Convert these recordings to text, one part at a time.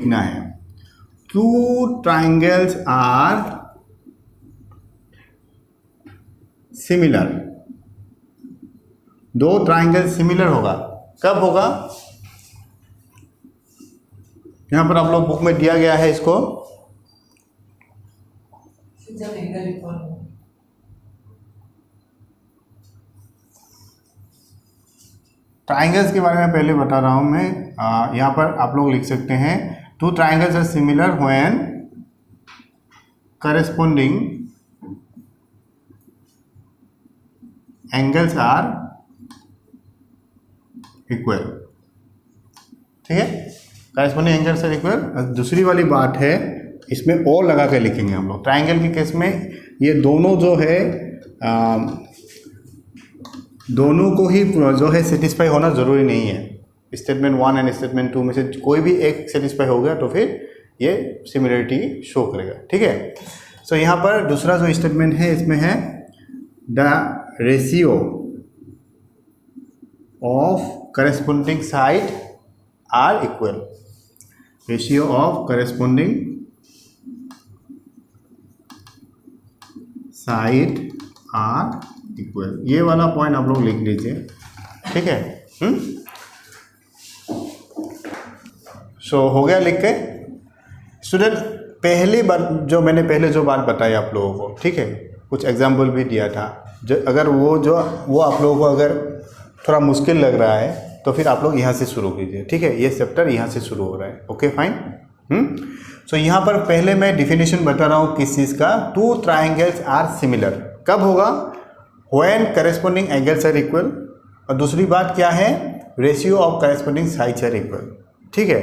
लिखना है, to triangles are similar, दो ट्राइंगल सिमिलर होगा, कब होगा? यहां पर आप लोग बुक में दिया गया है इसको, जब एंगल इक्वल हो। ट्राइंगल्स के बारे में पहले बता रहा हूं मैं। यहां पर आप लोग लिख सकते हैं two triangles are similar when corresponding angles are equal. ठीक है, करस्पॉन्डिंग एंगल्स आर इक्वल। दूसरी वाली बात है, इसमें और लगा के लिखेंगे हम लोग। ट्राइंगल के केस में ये दोनों जो है दोनों को ही जो है सेटिस्फाई होना ज़रूरी नहीं है। स्टेटमेंट 1 एंड स्टेटमेंट 2 में से कोई भी एक सेटिस्फाई हो गया तो फिर ये सिमिलरिटी शो करेगा। ठीक है, सो यहाँ पर दूसरा जो स्टेटमेंट है इसमें है the ratio of corresponding side are equal. Ratio of corresponding side are equal, ये वाला पॉइंट आप लोग लिख लीजिए। ठीक है, सो हो गया लिख के। स्टूडेंट, पहली बार जो मैंने पहले जो बात बताई आप लोगों को, ठीक है, कुछ एग्जाम्पल भी दिया था, जो अगर वो आप लोगों को अगर थोड़ा मुश्किल लग रहा है तो फिर आप लोग यहाँ से शुरू कीजिए। ठीक है, ये चैप्टर यहाँ से शुरू हो रहा है। Okay fine. सो यहाँ पर पहले मैं डिफिनेशन बता रहा हूँ किस चीज़ का, टू ट्राइंगल्स आर सिमिलर कब होगा? When corresponding angles are equal. और दूसरी बात क्या है? Ratio of corresponding sides are equal. ठीक है,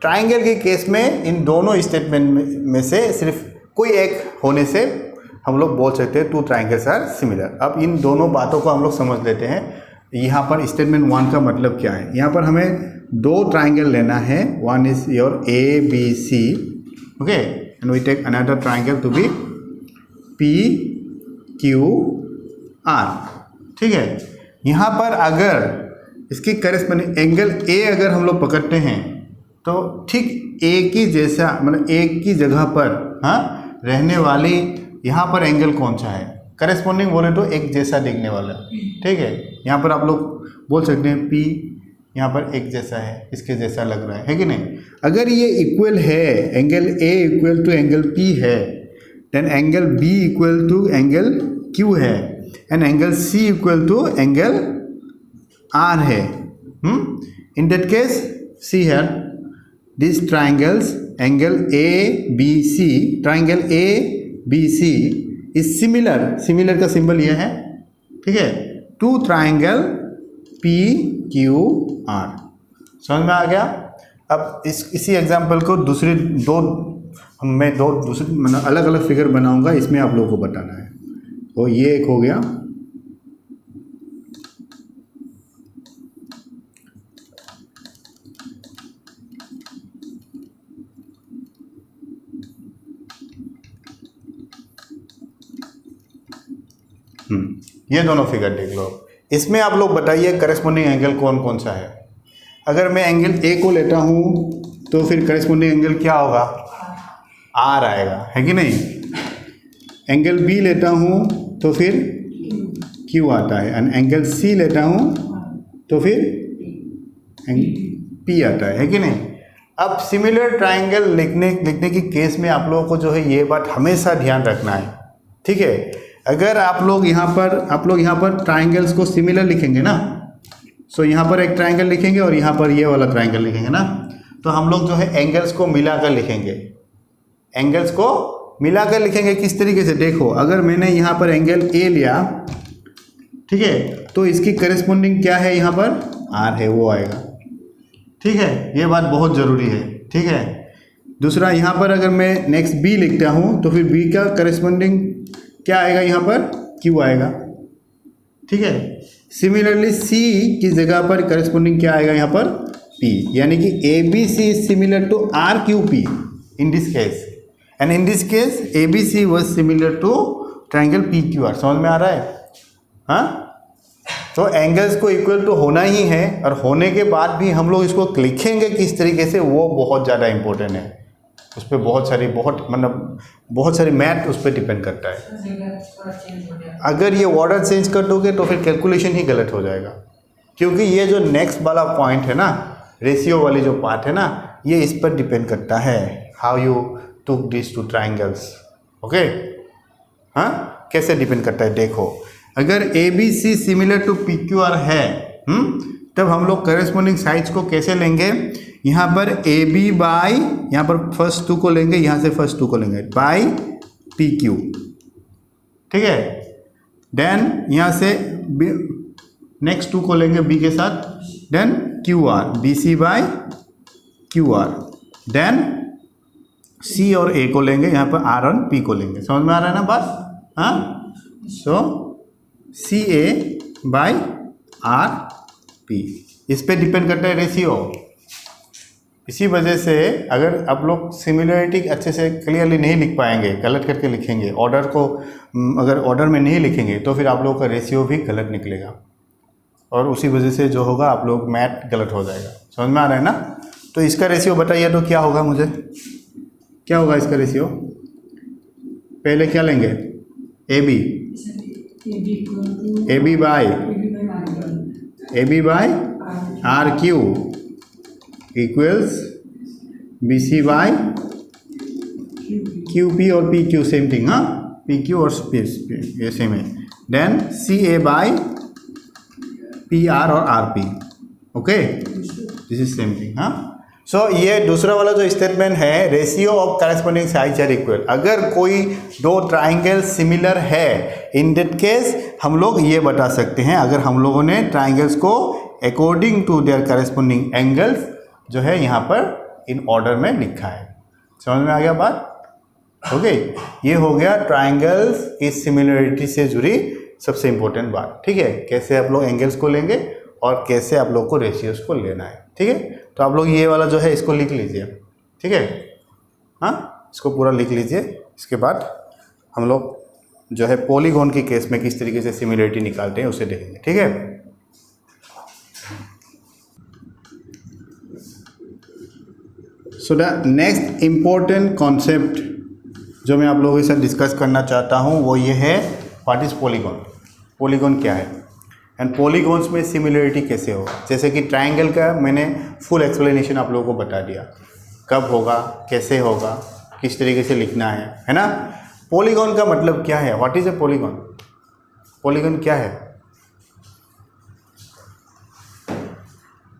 ट्राइंगल के केस में इन दोनों स्टेटमेंट में से सिर्फ कोई एक होने से हम लोग बोल सकते हैं टू ट्राइंगल्स आर सिमिलर। अब इन दोनों बातों को हम लोग समझ लेते हैं। यहाँ पर स्टेटमेंट 1 का मतलब क्या है? यहाँ पर हमें दो ट्राइंगल लेना है, one is your A B C, okay, and we take another triangle to be P Q R. ठीक है, यहाँ पर अगर इसकी करस्पॉन्डिंग एंगल ए अगर हम लोग पकड़ते हैं तो ठीक ए की जैसा, मतलब ए की जगह पर रहने वाली यहाँ पर एंगल कौन सा है? करस्पॉन्डिंग बोले तो एक जैसा दिखने वाला। ठीक है, यहाँ पर आप लोग बोल सकते हैं पी यहाँ पर एक जैसा है, इसके जैसा लग रहा है कि नहीं? अगर ये इक्वल है, angle A equal to angle P है, then angle B equal to angle Q है, and angle C equal to angle R है। In that case see here this triangles angle A B C, triangle A B C is similar, similar का symbol ये है। ठीक है, two triangle P Q R. समझ में आ गया? अब इसी एग्जाम्पल को दूसरे मैं दो दूसरे मतलब अलग अलग फिगर बनाऊंगा, इसमें आप लोगों को बताना है। तो ये एक हो गया, ये दोनों फिगर देख लो। इसमें आप लोग बताइए करस्पॉन्डिंग एंगल कौन कौन सा है। अगर मैं एंगल ए को लेता हूँ तो फिर करस्पॉन्डिंग एंगल क्या होगा? आर आएगा, है कि नहीं? एंगल बी लेता हूँ तो फिर क्यू आता है, एंड एंगल सी लेता हूँ तो फिर पी आता है कि नहीं? अब सिमिलर ट्राइंगल लिखने की केस में आप लोगों को जो है ये बात हमेशा ध्यान रखना है। ठीक है, अगर आप लोग यहाँ पर ट्राइंगल्स को सिमिलर लिखेंगे ना, सो यहाँ पर एक ट्राइंगल लिखेंगे और यहाँ पर ये वाला ट्राइंगल लिखेंगे ना, तो हम लोग जो है एंगल्स को मिलाकर लिखेंगे। एंगल्स को मिलाकर लिखेंगे किस तरीके से? देखो, अगर मैंने यहाँ पर एंगल ए लिया, ठीक है, तो इसकी करस्पॉन्डिंग क्या है? यहाँ पर आर है, वो आएगा। ठीक है, ये बात बहुत ज़रूरी है। ठीक है, दूसरा यहाँ पर अगर मैं नेक्स्ट बी लिखता हूँ तो फिर बी का करस्पॉन्डिंग क्या आएगा? यहाँ पर क्यू आएगा। ठीक है, सिमिलरली सी की जगह पर करस्पॉन्डिंग क्या आएगा? यहाँ पर पी, यानी कि A B C is similar to R Q P in this case, and in this case A B C was similar to triangle P Q R. समझ में आ रहा है? हाँ, तो एंगल्स को इक्वल टू होना ही है, और होने के बाद भी हम लोग इसको लिखेंगे किस तरीके से, वो बहुत ज़्यादा इम्पोर्टेंट है। उस पर बहुत सारी मैथ उस पर डिपेंड करता है। थोड़ा चेंज हो गया। अगर ये ऑर्डर चेंज कर दोगे तो फिर कैलकुलेशन ही गलत हो जाएगा, क्योंकि ये जो नेक्स्ट वाला पॉइंट है ना, रेशियो वाली जो पार्ट है ना, ये इस पर डिपेंड करता है, how you took this two triangles. Okay, हाँ, कैसे डिपेंड करता है देखो। अगर A B C similar to P Q R है, तब हम लोग करेस्पॉन्डिंग साइड्स को कैसे लेंगे, यहाँ पर ए बी बाई, यहाँ पर फर्स्ट टू को लेंगे, यहाँ से फर्स्ट टू को लेंगे बाई पी क्यू, ठीक है। देन यहाँ से नेक्स्ट टू को लेंगे बी के साथ, then Q R, B C by Q R, then C और ए को लेंगे, यहाँ पर आर और पी को लेंगे। समझ में आ रहा है ना बात? हाँ, सो सी ए बाई आर पी, इस पे डिपेंड करता है रेशियो। इसी वजह से अगर आप लोग सिमिलरिटी अच्छे से क्लियरली नहीं लिख पाएंगे, गलत करके लिखेंगे, ऑर्डर को अगर ऑर्डर में नहीं लिखेंगे तो फिर आप लोगों का रेशियो भी गलत निकलेगा, और उसी वजह से जो होगा आप लोग मैथ गलत हो जाएगा। समझ में आ रहा है ना? तो इसका रेशियो बताइए तो क्या होगा, मुझे क्या होगा इसका रेशियो? पहले क्या लेंगे, A B by R Q equals B C by Q P, और पी क्यू सेम थिंग, हाँ, पी क्यू और ये सेम है। Then C A by P R और R P, okay, this is same thing. हाँ, so ये दूसरा वाला जो स्टेटमेंट है, ratio of corresponding sides are equal. अगर कोई दो ट्राइंगल सिमिलर है, इन दैट केस हम लोग ये बता सकते हैं, अगर हम लोगों ने ट्राइंगल्स को according to their corresponding angles जो है यहाँ पर इन ऑर्डर में लिखा है। समझ में आ गया बात? ओके, ये हो गया ट्राइंगल्स की सिमिलरिटी से जुड़ी सबसे इम्पोर्टेंट बात। ठीक है, कैसे आप लोग एंगल्स को लेंगे और कैसे आप लोग को रेशियोज को लेना है। ठीक है, तो आप लोग ये वाला जो है इसको लिख लीजिए। ठीक है, हाँ, इसको पूरा लिख लीजिए। इसके बाद हम लोग जो है पॉलीगॉन के केस में किस तरीके से सिमिलरिटी निकालते हैं उसे देखेंगे। ठीक है, so the next important concept जो मैं आप लोगों के साथ डिस्कस करना चाहता हूँ वो ये है, व्हाट इज़ पॉलीगॉन। पॉलीगॉन क्या है एंड पॉलीगॉन्स में सिमिलरिटी कैसे होगा। जैसे कि ट्राइंगल का मैंने फुल एक्सप्लेनेशन आप लोगों को बता दिया, कब होगा, कैसे होगा, किस तरीके से लिखना है ना। पॉलीगॉन का मतलब क्या है, what is a polygon. Polygon क्या है,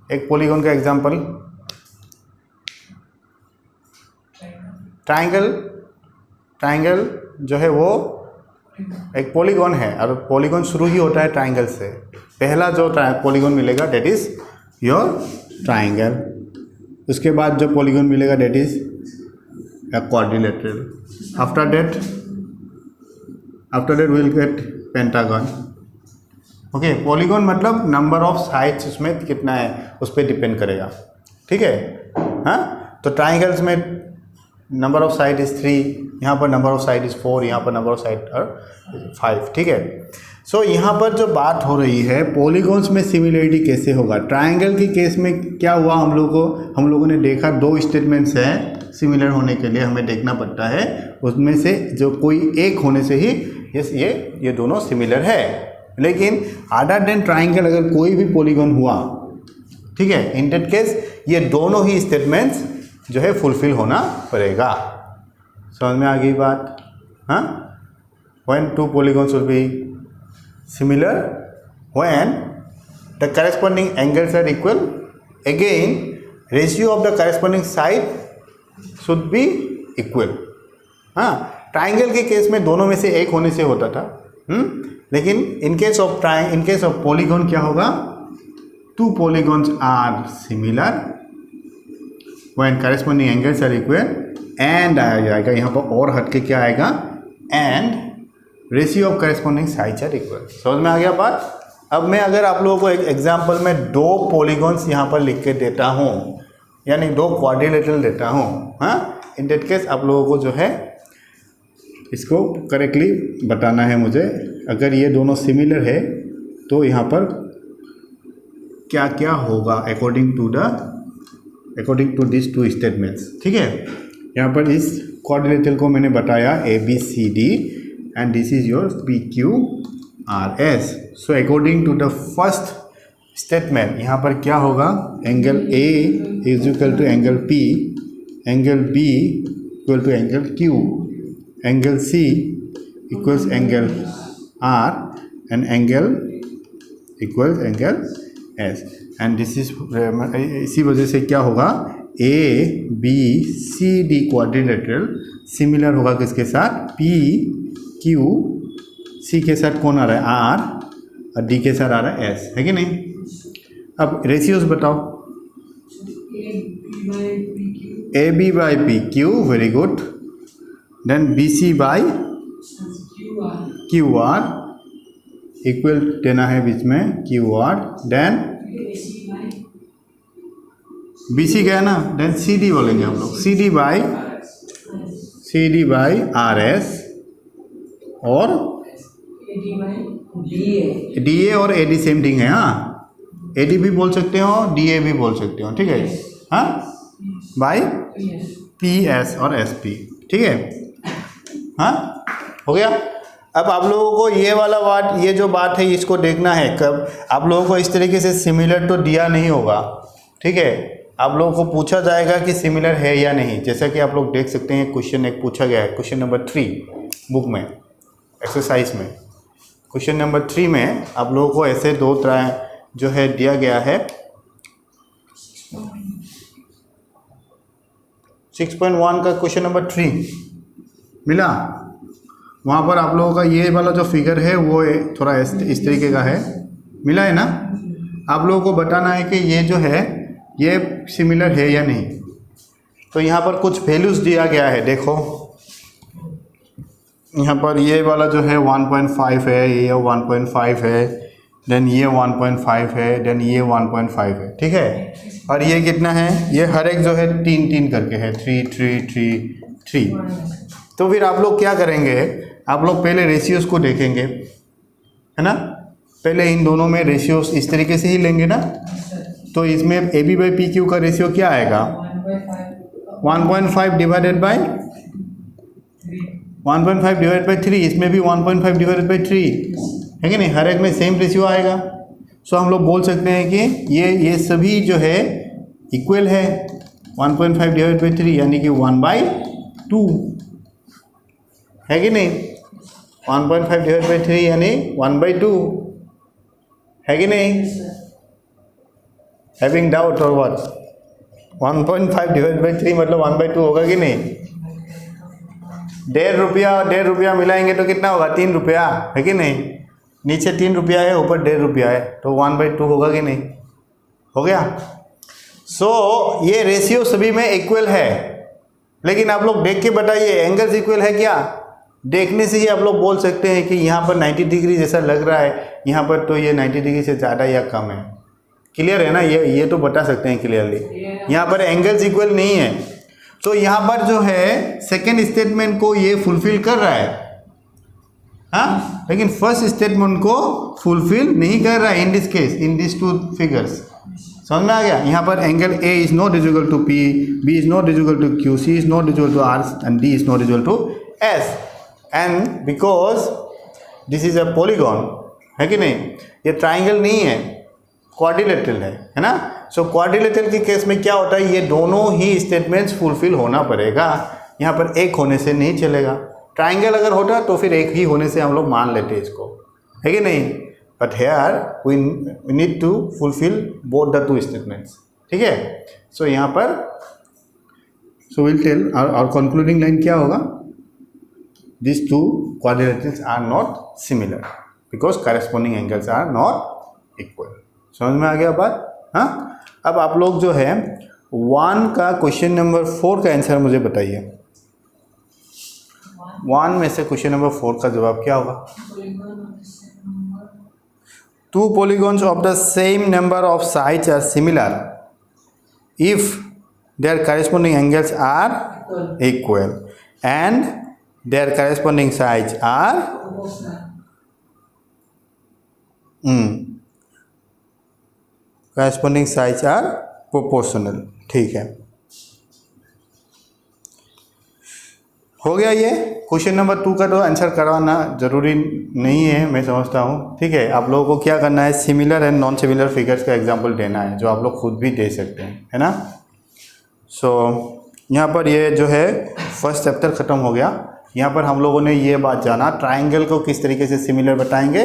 एक पॉलीगॉन का एग्जांपल, ट्राइंगल जो है वो एक पॉलीगॉन है, और पॉलीगॉन शुरू ही होता है ट्राइंगल से। पहला जो पॉलीगॉन मिलेगा डेट इज़ योर ट्राइंगल, उसके बाद जो पॉलीगॉन मिलेगा that is a quadrilateral. After that we'll get pentagon. Okay, polygon मतलब नंबर ऑफ साइड्स उसमें कितना है उस पर डिपेंड करेगा। ठीक है, हाँ, तो ट्राइंगल्स में नंबर ऑफ साइड इज़ 3, यहाँ पर नंबर ऑफ साइड इज़ 4, यहाँ पर नंबर ऑफ साइड 5। ठीक है, सो यहाँ पर जो बात हो रही है पॉलीगॉन्स में सिमिलरिटी कैसे होगा। ट्राइंगल के केस में क्या हुआ, हम लोगों ने देखा दो स्टेटमेंट्स हैं सिमिलर होने के लिए हमें देखना पड़ता है, उसमें से जो कोई एक होने से ही यस ये दोनों सिमिलर है। लेकिन अदर देन ट्राइंगल अगर कोई भी पॉलीगॉन हुआ, ठीक है, इन दैट केस ये दोनों ही स्टेटमेंट्स जो है फुलफिल होना पड़ेगा। समझ में आ गई बात? हाँ, when two polygons will be similar when the corresponding angles are equal, again ratio of the corresponding side should be equal। हाँ, ट्राइंगल के केस में दोनों में से एक होने से होता था, लेकिन इन केस ऑफ पॉलीगॉन क्या होगा, two polygons are similar when corresponding angles are equal, and आ जाएगा यहाँ पर और हटके क्या आएगा, and ratio of corresponding sides are equal. समझ में आ गया बात? अब मैं अगर आप लोगों को एक एग्जांपल में दो पॉलीगॉन्स यहाँ पर लिख के देता हूँ, यानी दो क्वाड्रिलेटरल देता हूँ, हाँ, इन दैट केस आप लोगों को जो है इसको करेक्टली बताना है मुझे। अगर ये दोनों सिमिलर है तो यहाँ पर क्या क्या होगा according to this two statements, ठीक है। यहाँ पर इस क्वाड्रिलेटरल को मैंने बताया ABCD and this is your PQRS। So according to the first statement यहाँ पर क्या होगा, angle A is equal to angle P, angle B equal to angle Q, angle C equals angle R and angle equals angle S and this is, इसी वजह से क्या होगा, ABCD quadrilateral similar होगा किसके साथ, PQC के साथ कौन आ रहा है, R और D के साथ आ रहा है S, है कि नहीं। अब रेशियोज बताओ, AB by PQ, very good, then BC by QR equal देना है बीच में QR, देन BC क्या है ना, देन CD बोलेंगे हम लोग, CD by RS और DA और AD सेम थिंग है, हाँ, AD भी बोल सकते हो, DA भी बोल सकते हो, ठीक है, हाँ, बाय PS और SP, ठीक है, हाँ, हो गया। अब आप लोगों को ये वाला बात, ये जो बात है इसको देखना है, कब आप लोगों को इस तरीके से सिमिलर तो दिया नहीं होगा, ठीक है, आप लोगों को पूछा जाएगा कि सिमिलर है या नहीं। जैसा कि आप लोग देख सकते हैं क्वेश्चन एक पूछा गया है, क्वेश्चन नंबर 3 बुक में एक्सरसाइज में, क्वेश्चन नंबर 3 में आप लोगों को ऐसे दो तरह जो है दिया गया है, 6.1 का क्वेश्चन नंबर 3 मिला, वहाँ पर आप लोगों का ये वाला जो फिगर है वो थोड़ा इस तरीके का है, मिला है ना। आप लोगों को बताना है कि ये जो है ये सिमिलर है या नहीं। तो यहाँ पर कुछ वैल्यूज़ दिया गया है, देखो यहाँ पर ये वाला जो है 1.5 है, ये 1.5 है, देन ये 1.5 है, देन ये 1.5 है, ठीक है, और ये कितना है, ये हर एक जो है 3 करके है, 3 3 3 3। तो फिर आप लोग क्या करेंगे, आप लोग पहले रेशियोज़ को देखेंगे, है ना, पहले इन दोनों में रेशियोज़ इस तरीके से ही लेंगे ना। तो इसमें AB by PQ का रेशियो क्या आएगा, 1.5 डिवाइडेड बाई 3, इसमें भी 1.5 डिवाइडेड बाई 3 है कि नहीं, हर एक में सेम रेशियो आएगा। सो हम लोग बोल सकते हैं कि ये सभी जो है इक्वल है, 1.5 डिवाइडेड बाई 3 यानी कि 1/2 है कि नहीं, 1.5 डिवाइडेड बाई 3 यानी 1/2 है कि नहीं। हैविंग डाउट और व्हाट, 1.5 डिवाइडेड बाई 3 मतलब 1/2 होगा कि नहीं। 1.5 रुपया मिलाएंगे तो कितना होगा, 3 रुपया है कि नहीं, नीचे 3 रुपया है, ऊपर 1.5 रुपया है, तो 1/2 होगा कि नहीं, हो गया। सो ये रेशियो सभी में इक्वल है, लेकिन आप लोग देख के बताइए एंगल्स इक्वल है क्या। देखने से ही आप लोग बोल सकते हैं कि यहाँ पर 90 डिग्री जैसा लग रहा है, यहाँ पर तो ये 90 डिग्री से ज़्यादा या कम है। क्लियर है ना, ये तो बता सकते हैं क्लियरली। यहाँ पर एंगल्स इक्वल नहीं है, तो यहाँ पर जो है सेकेंड स्टेटमेंट को ये फुलफिल कर रहा है, हाँ, लेकिन फर्स्ट स्टेटमेंट को फुलफिल नहीं कर रहा है in this case, in this two figures. समझ में आ गया। यहाँ पर angle A is not equal to P, B is not equal to Q, C is not equal to R and D is not equal to S, and because this is a polygon, है कि नहीं, ये triangle नहीं है, quadrilateral है ना। सो quadrilateral के case में क्या होता है, ये दोनों ही स्टेटमेंट्स फुलफिल होना पड़ेगा, यहाँ पर एक होने से नहीं चलेगा। ट्राइंगल अगर होता तो फिर एक ही होने से हम लोग मान लेते इसको, है कि नहीं। But here we need to fulfil both the two statements, ठीक है। सो यहाँ पर सो विल टेल और कंक्लूडिंग लाइन क्या होगा, this two quadrilaterals are not similar because corresponding angles are not equal. समझ में आ गया बात, हाँ। अब आप लोग जो है 1 का क्वेश्चन नंबर 4 का आंसर मुझे बताइए। 1 में से क्वेश्चन नंबर 4 का जवाब क्या होगा। 2 polygons of the same number of sides are similar if their corresponding angles are equal and their corresponding sides are corresponding sides are proportional। ठीक है, हो गया ये। क्वेश्चन नंबर 2 का तो आंसर करवाना ज़रूरी नहीं है, मैं समझता हूँ। ठीक है, आप लोगों को क्या करना है, similar and non similar figures का एग्जांपल देना है, जो आप लोग खुद भी दे सकते हैं, है ना। सो यहाँ पर ये जो है फर्स्ट चैप्टर ख़त्म हो गया। यहाँ पर हम लोगों ने ये बात जाना, ट्राइंगल को किस तरीके से सिमिलर बताएंगे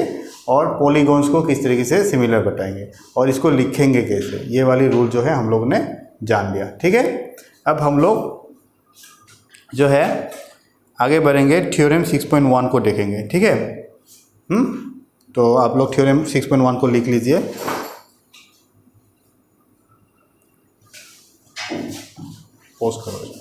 और पॉलीगॉन्स को किस तरीके से सिमिलर बताएंगे और इसको लिखेंगे कैसे, ये वाली रूल जो है हम लोग ने जान लिया। ठीक है, अब हम लोग जो है आगे बढ़ेंगे, थ्योरम 6.1 को देखेंगे। ठीक है, तो आप लोग थ्योरम 6.1 को लिख लीजिए। पोस्ट करो।